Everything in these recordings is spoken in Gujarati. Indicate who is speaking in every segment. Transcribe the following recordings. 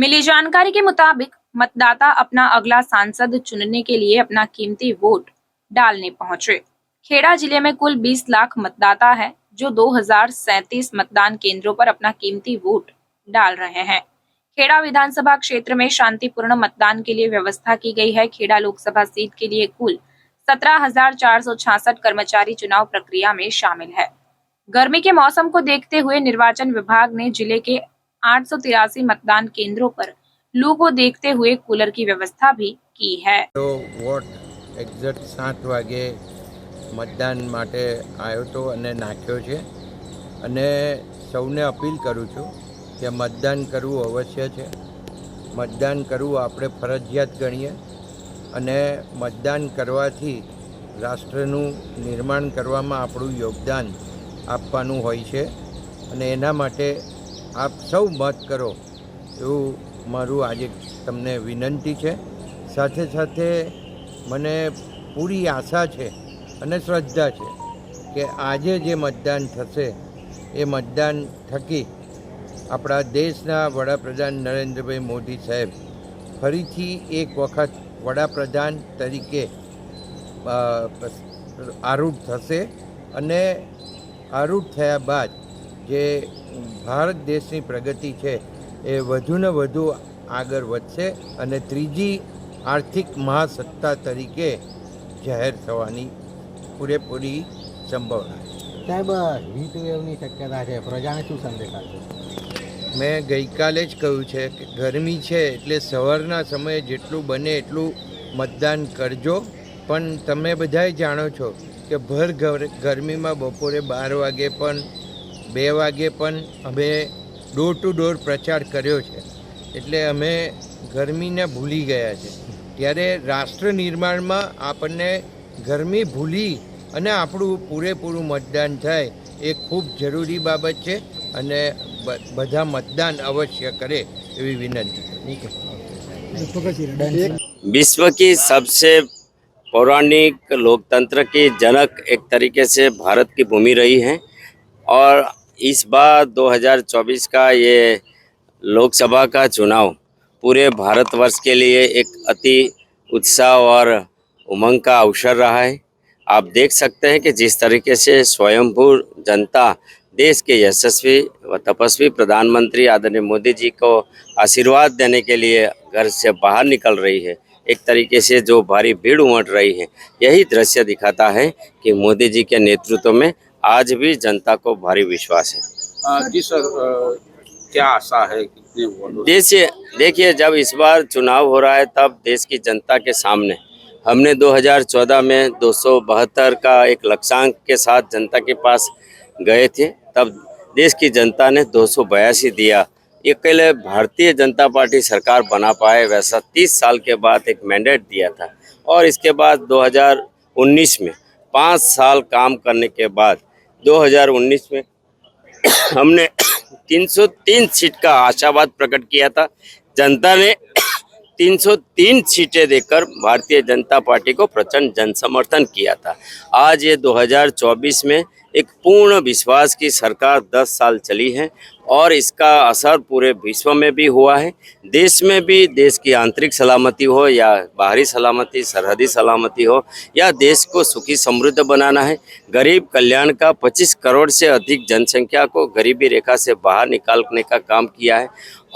Speaker 1: मिली जानकारी के मुताबिक मतदाता अपना अगला सांसद चुनने के लिए अपना कीमती वोट डालने पहुंचे। खेड़ा जिले में कुल 20 लाख मतदाता है जो 2037 मतदान केंद्रों पर अपना कीमती वोट डाल रहे हैं। खेड़ा विधानसभा क्षेत्र में शांतिपूर्ण मतदान के लिए व्यवस्था की गई है। खेड़ा लोकसभा सीट के लिए कुल 17,466 कर्मचारी चुनाव प्रक्रिया में शामिल है। गर्मी के मौसम को देखते हुए निर्वाचन विभाग ने जिले के 883 मतदान केंद्रों पर लू को देखते हुए कूलर की व्यवस्था भी की है।
Speaker 2: तो वोट एक्ઝેક્ટ 7 વાગે મતદાન માટે આવ્યો તો અને નાખ્યો છે અને સૌને અપીલ કરું છું કે મતદાન કરવું અવશ્ય છે। મતદાન કરવું આપણે ફરજિયાત ગણીએ અને મતદાન કરવાથી રાષ્ટ્રનું નિર્માણ કરવામાં આપણું યોગદાન આપવાનું હોય છે અને એના માટે આપ સૌ મત કરો એવું મારું આજે તમને વિનંતી છે। સાથે સાથે મને પૂરી આશા છે અને શ્રદ્ધા છે કે આજે જે મતદાન થશે એ મતદાન થકી આપણા દેશના વડાપ્રધાન નરેન્દ્રભાઈ મોદી સાહેબ ફરીથી એક વખત વડાપ્રધાન તરીકે આરૂઢ થશે અને આરૂઢ થયા બાદ જે ભારત દેશની પ્રગતિ છે એ વધુ ને વધુ આગળ વધશે અને ત્રીજી આર્થિક મહાસત્તા તરીકે જાહેર થવાની પૂરેપૂરી સંભાવના છે।
Speaker 3: સાહેબ, હીટ વેવની શક્યતા છે, પ્રજાને શું સંદેશ આપશો?
Speaker 2: મેં ગઈકાલે જ કહ્યું છે કે ગરમી છે એટલે સવારના સમયે જેટલું બને એટલું મતદાન કરજો। પણ તમે બધાય જાણો છો કે ભર ગરમીમાં બપોરે 12 વાગે પણ 2 વાગે પણ અમે ડોર ટુ ડોર પ્રચાર કર્યો છે એટલે અમે ગરમીને ભૂલી ગયા છે। ત્યારે રાષ્ટ્ર નિર્માણમાં આપણને ગરમી ભૂલી અને આપણું પૂરેપૂરું મતદાન થાય એ ખૂબ જરૂરી બાબત છે અને બધા મતદાન અવશ્ય કરે એવી વિનંતી।
Speaker 4: विश्व की सबसे पौराणिक लोकतंत्र की जनक एक तरीके से भारत की भूमि रही है और इस बार 2024 का ये लोकसभा का चुनाव पूरे भारतवर्ष के लिए एक अति उत्साह और उमंग का अवसर रहा है। आप देख सकते हैं कि जिस तरीके से स्वयंभू जनता देश के यशस्वी व तपस्वी प्रधानमंत्री आदरणीय मोदी जी को आशीर्वाद देने के लिए घर से बाहर निकल रही है, एक तरीके से जो भारी भीड़ उमड़ रही है, यही दृश्य दिखाता है कि मोदी जी के नेतृत्व में आज भी जनता को भारी विश्वास है।
Speaker 5: जी सर, क्या आशा है?
Speaker 4: देखिए, जब इस बार चुनाव हो रहा है तब देश की जनता के सामने हमने 2014 में 272 का एक लक्ष्यांक के साथ जनता के पास गए थे, तब देश की जनता ने 282 दिया। अकेले भारतीय जनता पार्टी सरकार बना पाए वैसा 30 साल के बाद एक मैंडेट दिया था और इसके बाद 2019 में 5 साल काम करने के बाद 2019 में हमने 303 सीट का आशावाद प्रकट किया था। जनता ने 303 सीटें देकर भारतीय जनता पार्टी को प्रचंड जनसमर्थन किया था। आज ये 2024 में एक पूर्ण विश्वास की सरकार 10 साल चली है और इसका असर पूरे विश्व में भी हुआ है। देश में भी, देश की आंतरिक सलामती हो या बाहरी सलामती, सरहदी सलामती हो या देश को सुखी समृद्ध बनाना है, गरीब कल्याण का 25 करोड़ से अधिक जनसंख्या को गरीबी रेखा से बाहर निकालने का काम किया है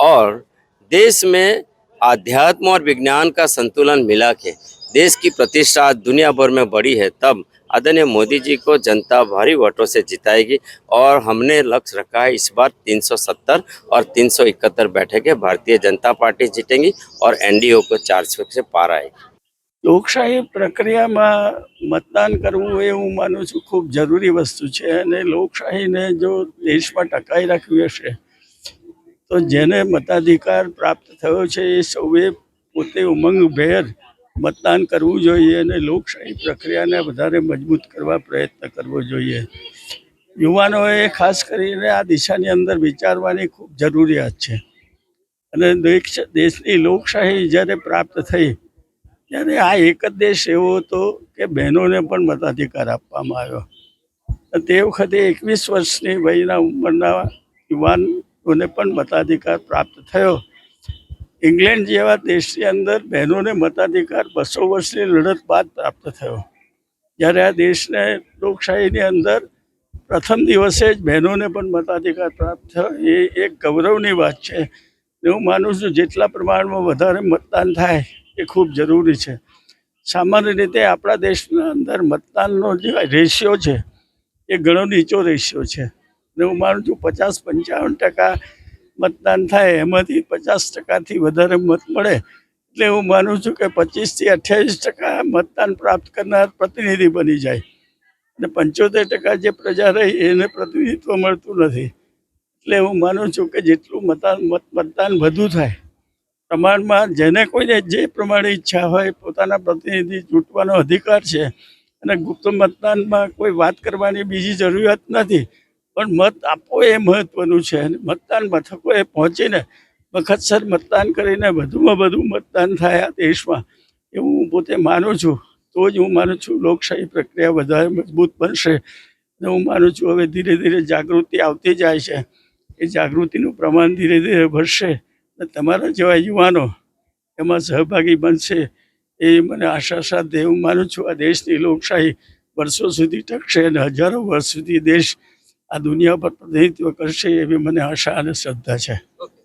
Speaker 4: और देश में आध्यात्म और विज्ञान का संतुलन मिला के देश की प्रतिष्ठा आज दुनिया भर में बढ़ी है। तब आदरणीय मोदी जी को जनता भारी वोटों से जिताएगी और हमने लक्ष्य रखा है इस बार 370 और 371 बैठकें भारतीय जनता पार्टी जीतेंगी और एनडीए को 400 से पार आएगी।
Speaker 6: લોકશાહી પ્રક્રિયામાં મતદાન કરવું એ હું માનું છું ખૂબ જરૂરી વસ્તુ છે અને લોકશાહીને જો દેશમાં ટકાઈ રાખવી હશે તો જેને મતાધિકાર પ્રાપ્ત થયો છે એ સૌએ પોતે ઉમંગભેર મતદાન કરવું જોઈએ અને લોકશાહી પ્રક્રિયાને વધારે મજબૂત કરવા પ્રયત્ન કરવો જોઈએ। યુવાનોએ ખાસ કરીને આ દિશાની અંદર વિચારવાની ખૂબ જરૂરિયાત છે અને દેશની લોકશાહી જ્યારે પ્રાપ્ત થઈ ત્યારે આ એક જ દેશ એવો હતો કે બહેનોને પણ મતાધિકાર આપવામાં આવ્યો। તે વખતે 21 વર્ષની વયના ઉંમરના યુવાનોને પણ મતાધિકાર પ્રાપ્ત થયો ઇંગ્લેન્ડ જેવા દેશની અંદર બહેનોને મતાધિકાર 200 વર્ષની લડત બાદ પ્રાપ્ત થયો. જ્યારે આ દેશને લોકશાહીની અંદર પ્રથમ દિવસે જ બહેનોને પણ મતાધિકાર પ્રાપ્ત થયો એ એક ગૌરવની વાત છે. હું માનું છું જેટલા પ્રમાણમાં વધારે મતદાન થાય એ ખૂબ જરૂરી છે. સામાન્ય રીતે આપણા દેશના અંદર મતદાનનો જે રેશિયો છે એ ઘણો નીચો રેશિયો છે. ને હું માનું છું 50-55% મતદાન થાય એમાંથી 50%થી વધારે મત મળે એટલે હું માનું છું કે 25 થી 28% મતદાન પ્રાપ્ત કરનાર પ્રતિનિધિ બની જાય અને 75% જે પ્રજા રહી એને પ્રતિનિધિત્વ મળતું નથી. એટલે હું માનું છું કે જેટલું મતદાન વધુ થાય પ્રમાણમાં જેને કોઈને જે પ્રમાણે ઈચ્છા હોય પોતાના પ્રતિનિધિ ચૂંટવાનો અધિકાર છે અને ગુપ્ત મતદાનમાં કોઈ વાત કરવાની બીજી જરૂરિયાત નથી. પણ મત આપવો એ મહત્વનું છે અને મતદાન મથકોએ પહોંચીને વખતસર મતદાન કરીને વધુમાં વધુ મતદાન થાય આ દેશમાં એવું હું પોતે માનું છું. તો જ હું માનું છું લોકશાહી પ્રક્રિયા વધારે મજબૂત બનશે. અને હું માનું છું હવે ધીરે ધીરે જાગૃતિ આવતી જાય છે. એ જાગૃતિનું પ્રમાણ ધીરે ધીરે વધશે અને તમારા જેવા યુવાનો એમાં સહભાગી બનશે એ મને આશા સાથે હું માનું છું આ દેશની લોકશાહી વર્ષો સુધી ટકશે અને હજારો વર્ષ સુધી દેશ આ દુનિયા પર પ્રતિનિધિત્વ કરશે એવી મને આશા અને શ્રદ્ધા છે.